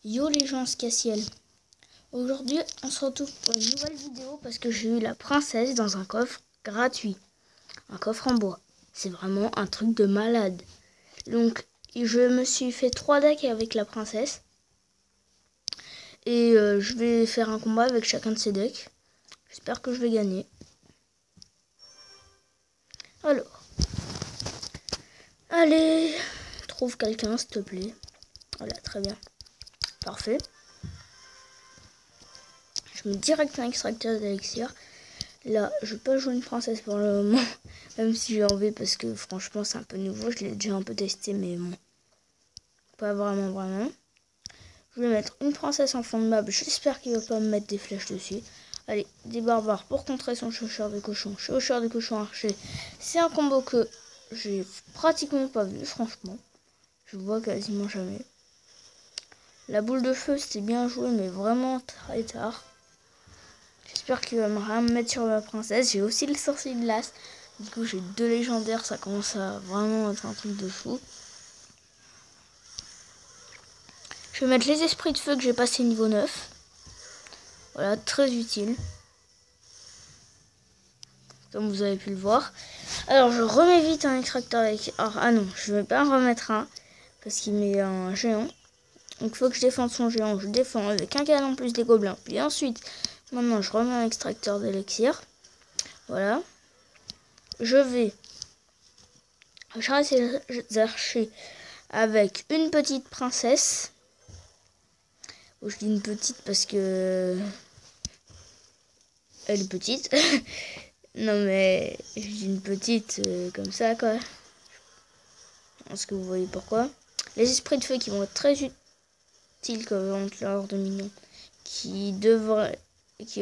Yo les gens Scaciel. Aujourd'hui on se retrouve pour une nouvelle vidéo parce que j'ai eu la princesse dans un coffre gratuit. Un coffre en bois. C'est vraiment un truc de malade. Donc je me suis fait 3 decks avec la princesse. Et je vais faire un combat avec chacun de ces decks. J'espère que je vais gagner. Alors. Allez. Trouve quelqu'un s'il te plaît. Voilà, très bien. Parfait. Je mets direct un extracteur d'élixir. Là, je vais pas jouer une princesse pour le moment. Même si j'ai envie parce que franchement c'est un peu nouveau. Je l'ai déjà un peu testé mais bon. Pas vraiment. Je vais mettre une princesse en fond de map. J'espère qu'il va pas me mettre des flèches dessus. Allez, des barbares pour contrer son chaucheur de cochon. Chaucheur de cochon archer. C'est un combo que j'ai pratiquement pas vu, franchement. Je vois quasiment jamais. La boule de feu, c'était bien joué, mais vraiment très tard. J'espère qu'il va rien me mettre sur ma princesse. J'ai aussi le sorcier de glace. Du coup, j'ai 2 légendaires. Ça commence à vraiment être un truc de fou. Je vais mettre les esprits de feu que j'ai passé niveau 9. Voilà, très utile. Comme vous avez pu le voir. Alors, je remets vite un extracteur avec... Ah non, je ne vais pas en remettre un. Parce qu'il met un géant. Donc, il faut que je défende son géant. Je défends avec un canon plus des gobelins. Puis ensuite, maintenant, je remets un extracteur d'élixir. Voilà. Je vais charger les archers avec une petite princesse. Je dis une petite parce que elle est petite. Non mais je dis une petite comme ça quoi. Est-ce que vous voyez pourquoi? Les esprits de feu qui vont être très utiles contre l'ordre de minion. Qui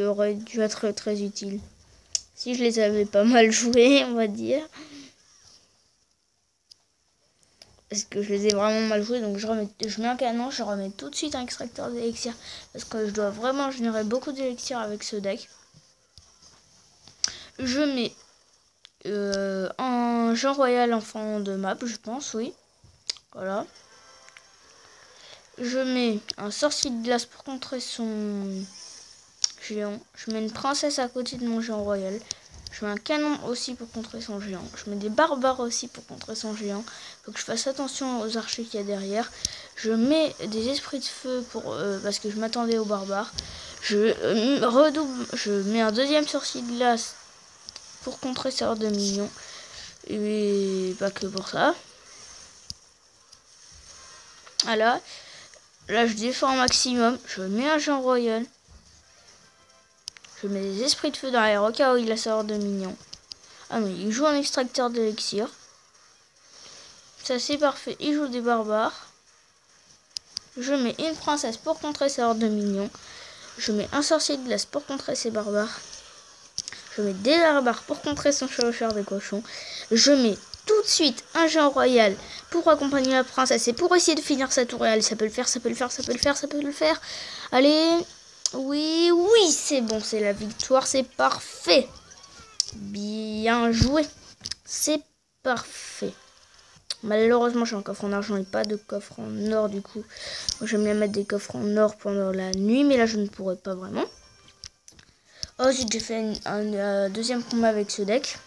auraient dû être très utiles. Si je les avais pas mal joués, on va dire. Parce que je les ai vraiment mal joués, donc je mets un canon, je remets tout de suite un extracteur d'élixir. Parce que je dois vraiment générer beaucoup d'élixir avec ce deck. Je mets un Jean Royal en fond de map, je pense, oui. Voilà. Je mets un sorcier de glace pour contrer son géant. Je mets une princesse à côté de mon Jean Royal. Je mets un canon aussi pour contrer son géant. Je mets des barbares aussi pour contrer son géant. Faut que je fasse attention aux archers qu'il y a derrière. Je mets des esprits de feu pour parce que je m'attendais aux barbares. Je mets un deuxième sorcier de glace pour contrer sa horde de minions. Et pas que pour ça. Voilà. Là, je défends au maximum. Je mets un Jean Royal. Je mets des esprits de feu derrière au cas où il a sa horde de minions. Ah non, il joue un extracteur d'élixir. Ça, c'est parfait. Il joue des barbares. Je mets une princesse pour contrer sa horde de minions. Je mets un sorcier de glace pour contrer ses barbares. Je mets des barbares pour contrer son chevaucheur de cochon. Je mets tout de suite un Jean Royal pour accompagner la princesse et pour essayer de finir sa tour réelle. Ça peut le faire, ça peut le faire, ça peut le faire, ça peut le faire. Allez, oui, c'est bon, c'est la victoire, c'est parfait. Bien joué, c'est parfait. Malheureusement, j'ai un coffre en argent et pas de coffre en or du coup. J'aime bien mettre des coffres en or pendant la nuit, mais là je ne pourrais pas vraiment. Ensuite, j'ai fait un deuxième combat avec ce deck.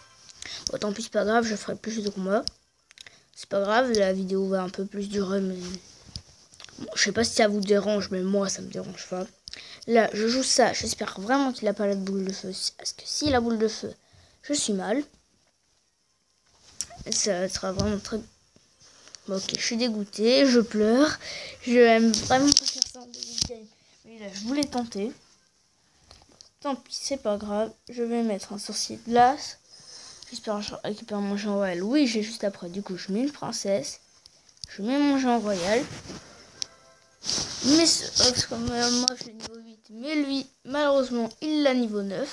Bon, tant pis, c'est pas grave, je ferai plus de combats. C'est pas grave, la vidéo va un peu plus durer, mais... Bon, je sais pas si ça vous dérange, mais moi, ça me dérange pas. Là, je joue ça, j'espère vraiment qu'il a pas la boule de feu. Parce que s'il a la boule de feu, je suis mal. Ça sera vraiment très... Bon, ok, je suis dégoûtée, je pleure. Je aime vraiment pas faire ça en début de game. Mais là, je voulais tenter. Tant pis, c'est pas grave. Je vais mettre un sorcier de glace. J'espère que je récupère mon Jean Royal. Oui, j'ai juste après. Du coup, je mets une princesse. Je mets mon Jean Royal. Mais comme moi, je l'ai niveau 8. Mais lui, malheureusement, il l'a niveau 9.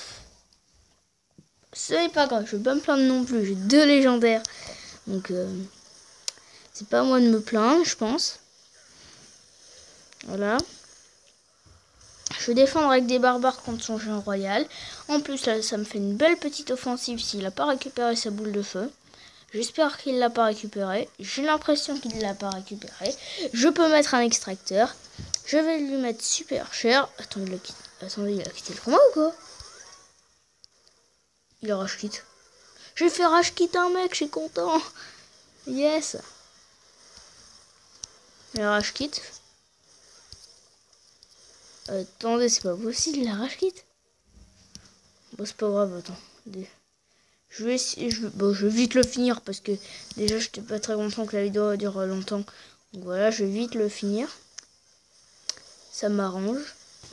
Ce n'est pas grave. Je ne vais pas me plaindre non plus. J'ai 2 légendaires. Donc, c'est pas à moi de me plaindre, je pense. Voilà. Je vais défendre avec des barbares contre son Jean Royal. En plus, là, ça me fait une belle petite offensive s'il n'a pas récupéré sa boule de feu. J'espère qu'il ne l'a pas récupéré. J'ai l'impression qu'il ne l'a pas récupéré. Je peux mettre un extracteur. Je vais lui mettre super cher. Attendez, il a quitté le combat ou quoi? Il a rage quitte. J'ai fait rage quitte un mec, je suis content. Yes. Il a rage quitte. Attendez, c'est pas possible, il a rage quitte. Bon, c'est pas grave, attendez. Je vais vite le finir parce que déjà j'étais pas très content que la vidéo dure longtemps. Donc voilà, je vais vite le finir. Ça m'arrange.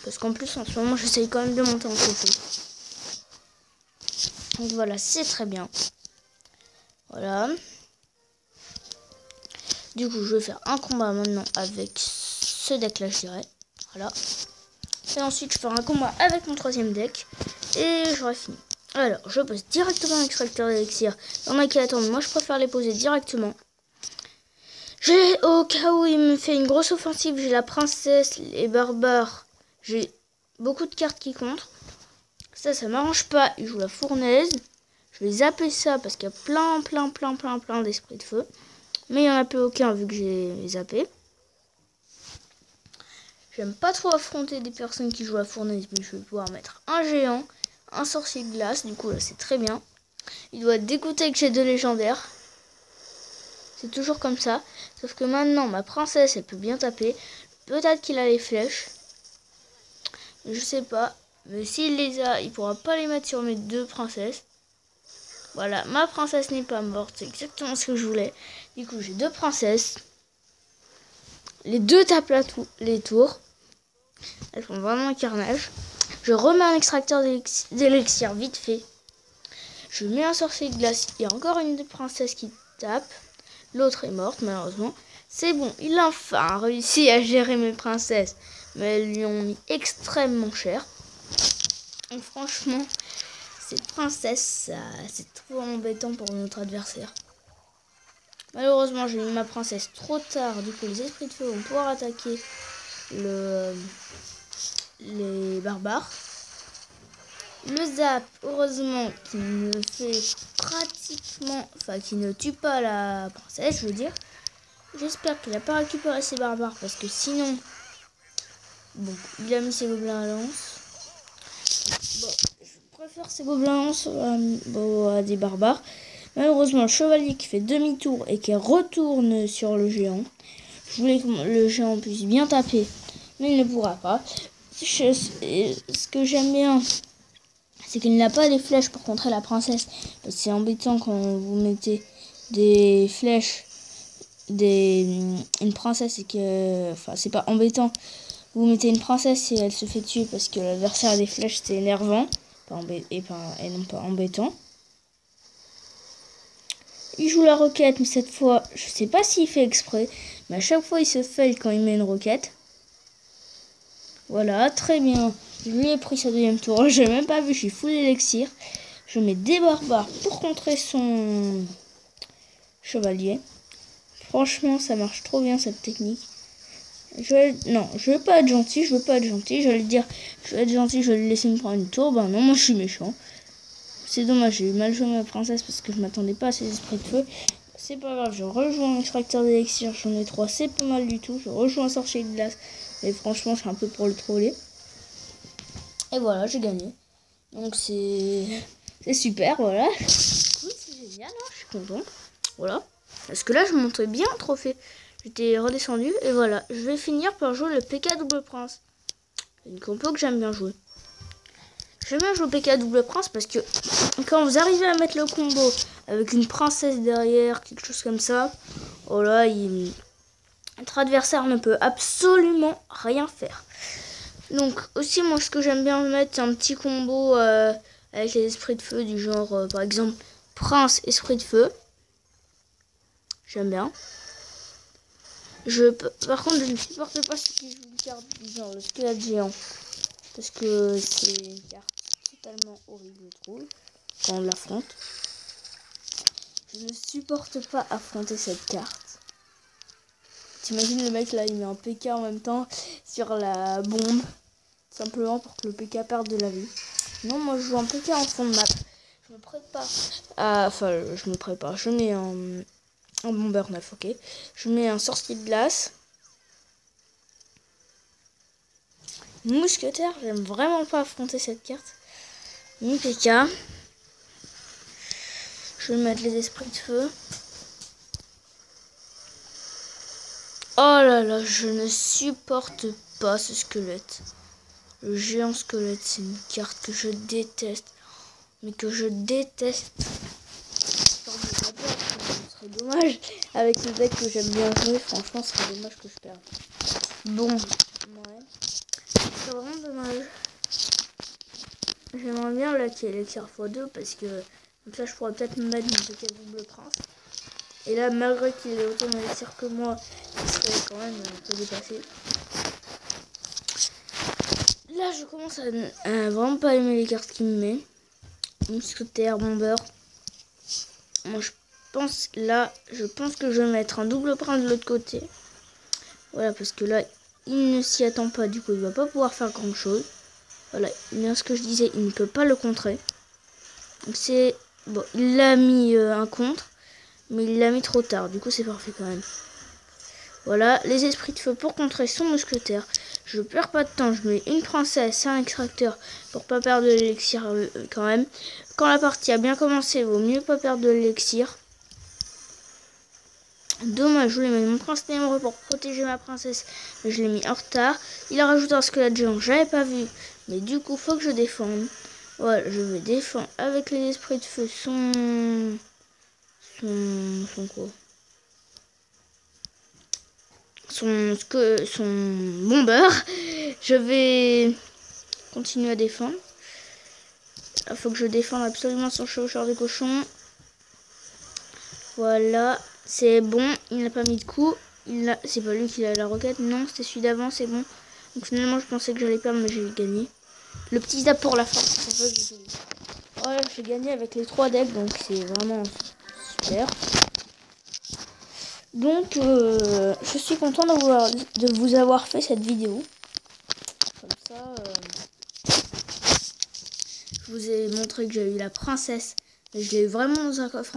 Parce qu'en plus en ce moment j'essaye quand même de monter en CP. Donc voilà, c'est très bien. Voilà. Du coup je vais faire un combat maintenant avec ce deck là, je dirais. Voilà. Et ensuite je ferai un combat avec mon troisième deck. Et j'aurai fini. Alors, je pose directement l'extracteur d'élixir. Il y en a qui attendent, moi je préfère les poser directement. Au cas où il me fait une grosse offensive, j'ai la princesse, les barbares. J'ai beaucoup de cartes qui comptent. Ça m'arrange pas. Il joue la fournaise. Je vais zapper ça parce qu'il y a plein d'esprits de feu. Mais il n'y en a plus aucun vu que j'ai zappé. J'aime pas trop affronter des personnes qui jouent la fournaise, mais je vais pouvoir mettre un géant. Un sorcier de glace, du coup là c'est très bien. Il doit être dégoûté que j'ai 2 légendaires. C'est toujours comme ça. Sauf que maintenant ma princesse elle peut bien taper. Peut-être qu'il a les flèches. Je sais pas. Mais s'il les a, il pourra pas les mettre sur mes 2 princesses. Voilà, ma princesse n'est pas morte. C'est exactement ce que je voulais. Du coup j'ai 2 princesses. Les 2 tapent les tours. Elles font vraiment un carnage. Je remets un extracteur d'élixir vite fait. Je mets un sorcier de glace. Il y a encore une princesse qui tape. L'autre est morte malheureusement. C'est bon, il a enfin réussi à gérer mes princesses. Mais elles lui ont mis extrêmement cher. Donc franchement, cette princesse, c'est trop embêtant pour notre adversaire. Malheureusement, j'ai mis ma princesse trop tard. Du coup, les esprits de feu vont pouvoir attaquer les barbares. Le zap, heureusement, qui ne fait pratiquement... Enfin, qui ne tue pas la princesse, je veux dire. J'espère qu'il n'a pas récupéré ses barbares, parce que sinon... Bon, il a mis ses gobelins à lance. Bon, je préfère ces gobelins à lance à des barbares. Malheureusement, le chevalier qui fait demi-tour et qui retourne sur le géant. Je voulais que le géant puisse bien taper, mais il ne pourra pas. Ce que j'aime bien... c'est qu'il n'a pas des flèches pour contrer la princesse. C'est embêtant quand vous mettez des flèches, une princesse et que... Enfin, c'est pas embêtant. Vous mettez une princesse et elle se fait tuer parce que l'adversaire a des flèches, c'est énervant. Et non pas embêtant. Il joue la roquette, mais cette fois, je sais pas s'il fait exprès. Mais à chaque fois, il se fail quand il met une roquette. Voilà, très bien. Je lui ai pris sa deuxième tour. Je n'ai même pas vu, je suis full élixir. Je mets des barbares pour contrer son chevalier. Franchement, ça marche trop bien cette technique. Non, je veux pas être gentil, je vais le dire, je vais être gentil, je vais le laisser me prendre une tour. Ben non, moi je suis méchant. C'est dommage, j'ai eu mal joué ma princesse parce que je m'attendais pas à ces esprits de feu. C'est pas grave, je rejoue un extracteur d'élixir, j'en ai 3, c'est pas mal du tout. Je rejoue un sorcier de glace, mais franchement, je suis un peu pour le troller. Et voilà, j'ai gagné. Donc c'est super, voilà. C'est génial, hein, je suis content. Voilà. Parce que là, je montais bien un trophée. J'étais redescendu. Et voilà, je vais finir par jouer le PK Double Prince. C'est une compo que j'aime bien jouer. J'aime bien jouer PK Double Prince parce que quand vous arrivez à mettre le combo avec une princesse derrière, quelque chose comme ça, oh là, notre adversaire ne peut absolument rien faire. Donc aussi, moi, ce que j'aime bien mettre, c'est un petit combo avec les esprits de feu du genre, par exemple, Prince, esprit de feu. J'aime bien. Par contre, je ne supporte pas ceux qui jouent une carte du genre le squelette géant. Parce que c'est une carte totalement horrible, je trouve, quand on l'affronte. Je ne supporte pas affronter cette carte. T'imagines le mec là, il met un PK en même temps sur la bombe. Simplement pour que le PK perde de la vie. Non, moi je joue un PK en fond de map. Je me prépare. Je me prépare. Je mets un bomber 9, ok. Je mets un sorcier de glace. mousquetaire. J'aime vraiment pas affronter cette carte. Ni PK. Je vais mettre les esprits de feu. Oh là là, je ne supporte pas ce squelette. Le géant squelette, c'est une carte que je déteste. Mais que je déteste. Enfin, ce serait dommage. Avec le deck que j'aime bien jouer, franchement, ce serait dommage que je perde. Bon, ouais. C'est vraiment dommage. J'aimerais bien là qu'il y ait l'élixir x2 parce que comme ça je pourrais peut-être me mettre une petite double prince. Et là, malgré qu'il ait autant d'élixir que moi, il serait quand même un peu dépassé. Là, je commence à vraiment pas aimer les cartes qu'il me met. Mousquetaire, bomber. Moi, je pense que je vais mettre un double prince de l'autre côté. Voilà, parce que là, il ne s'y attend pas. Du coup, il va pas pouvoir faire grand chose. Voilà, bien ce que je disais, il ne peut pas le contrer. Donc c'est bon, il l'a mis un contre, mais il l'a mis trop tard. Du coup, c'est parfait quand même. Voilà, les esprits de feu pour contrer son mousquetaire. Je perds pas de temps, je mets une princesse et un extracteur pour pas perdre de l'élixir quand même. Quand la partie a bien commencé, il vaut mieux pas perdre de l'élixir. Dommage, je voulais mettre mon prince ténébreux pour protéger ma princesse, mais je l'ai mis en retard. Il a rajouté un squelette géant, j'avais pas vu, mais du coup, faut que je défende. Voilà, je vais défendre avec les esprits de feu son quoi? Son bomber. Je vais continuer à défendre. Il faut que je défende absolument son chevaucheur de cochon. Voilà, c'est bon. Il n'a pas mis de coup. C'est pas lui qui a la roquette. Non, c'était celui d'avant, c'est bon. Donc finalement, je pensais que j'allais perdre, mais j'ai gagné. Le petit zap pour la fin. Voilà, j'ai gagné avec les 3 decks, donc c'est vraiment super. Donc, je suis content de vous avoir fait cette vidéo. Comme ça, je vous ai montré que j'ai eu la princesse. Mais je l'ai eu vraiment dans un coffre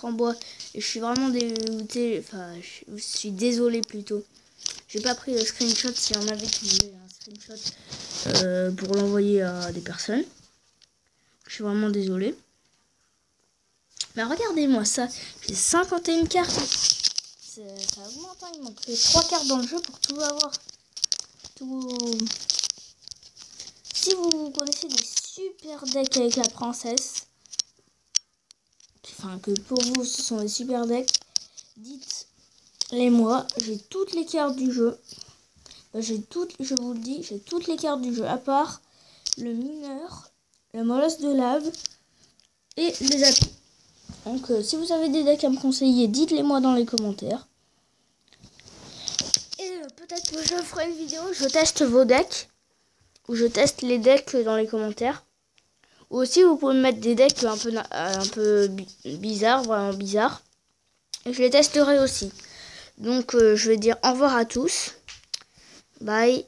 en bois. Et je suis vraiment dégoûtée. Enfin, je suis désolée plutôt. J'ai pas pris le screenshot s'il y en avait qui voulaient un screenshot pour l'envoyer à des personnes. Je suis vraiment désolée. Mais regardez-moi ça. J'ai 51 cartes. Ça augmente, hein. Il manque 3 cartes dans le jeu pour tout avoir. Si vous connaissez des super decks avec la princesse, enfin que pour vous ce sont des super decks, dites-les moi. J'ai toutes les cartes du jeu. Je vous le dis, j'ai toutes les cartes du jeu à part le mineur, la molosse de lave et les applis. Donc si vous avez des decks à me conseiller, dites-les moi dans les commentaires. Et peut-être que je ferai une vidéo, je teste vos decks. Ou je teste les decks dans les commentaires. Ou aussi vous pouvez me mettre des decks un peu bizarres, vraiment bizarres. Et je les testerai aussi. Donc je vais dire au revoir à tous. Bye.